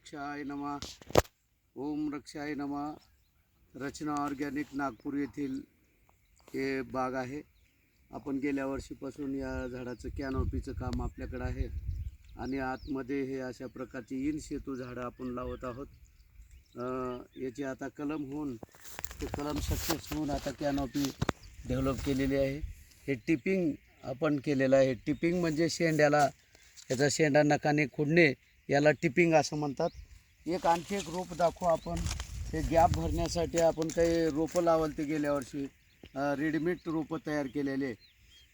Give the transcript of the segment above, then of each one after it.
रक्षाय नमः. ओम रक्षाय नमः. रचना ऑर्गॅनिक नागपूर येथील हे बाग आहे. आपण गेल्या वर्षीपासून या झाडाचं कॅनोपीचं काम आपल्याकडे आहे आणि आतमध्ये हे अशा प्रकारची इन सेतू झाडं आपण लावत आहोत. याची आता कलम होऊन ते कलम सक्सेस होऊन आता कॅनोपी डेव्हलप केलेली आहे. हे टिपिंग आपण केलेलं आहे. टिपिंग म्हणजे शेंड्याला याचा शेंडा नकाने खुडणे याला टिपिंग असं म्हणतात. आणखी एक रोप दाखवू आपण. हे गॅप भरण्यासाठी आपण काही रोपं लावलं ते गेल्या वर्षी रेडीमेड रोपं तयार केलेले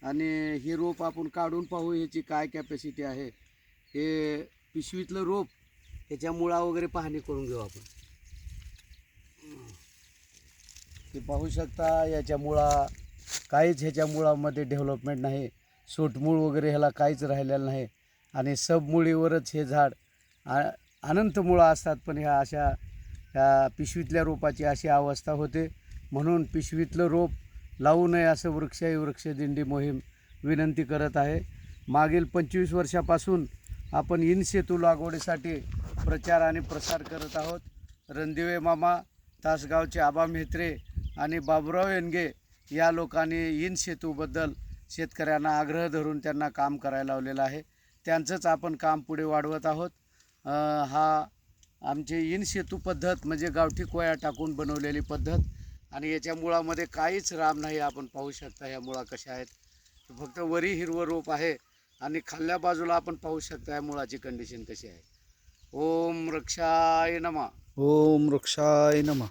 आणि ही रोप आपण काढून पाहू ह्याची काय कॅपॅसिटी आहे. हे पिशवीतलं रोप ह्याच्या मुळा वगैरे पाहणी करून घेऊ आपण. ते पाहू शकता याच्या मुळा काहीच ह्याच्या मुळामध्ये डेव्हलपमेंट नाही. सोटमूळ वगैरे ह्याला काहीच राहिलेलं नाही आणि सबमुळीवरच हे झाड अनंत मुळा असतात. पण ह्या पिशवीतल्या रोपाची अशी अवस्था होते. म्हणून पिशवीतलं रोप लावू नये असं वृक्षदिंडी मोहीम विनंती करत आहे. मागील 25 वर्षापासून आपण इन सेतू लागवडीसाठी प्रचार आणि प्रसार करत आहोत. रणदिवे मामा, तासगावचे आबा म्हेत्रे आणि बाबुराव येनगे या लोकांनी इन सेतूबद्दल शेतकऱ्यांना आग्रह धरून त्यांना काम करायला लावलेलं आहे. त्यांचंच आपण काम पुढे वाढवत आहोत. हा आमची इन सेतू पद्धत म्हणजे गावठी कोया टाकून बनवलेली पद्धत आणि याच्या मुळामध्ये काहीच राम नाही. आपण पाहू शकता ह्या मुळा कशा आहेत. फक्त वरी हिरवं रोप आहे आणि खाल्ल्या बाजूला आपण पाहू शकता या मुळाची कंडिशन कशी आहे. ओम रक्षाय नमः. ओम वृक्षाय नमः.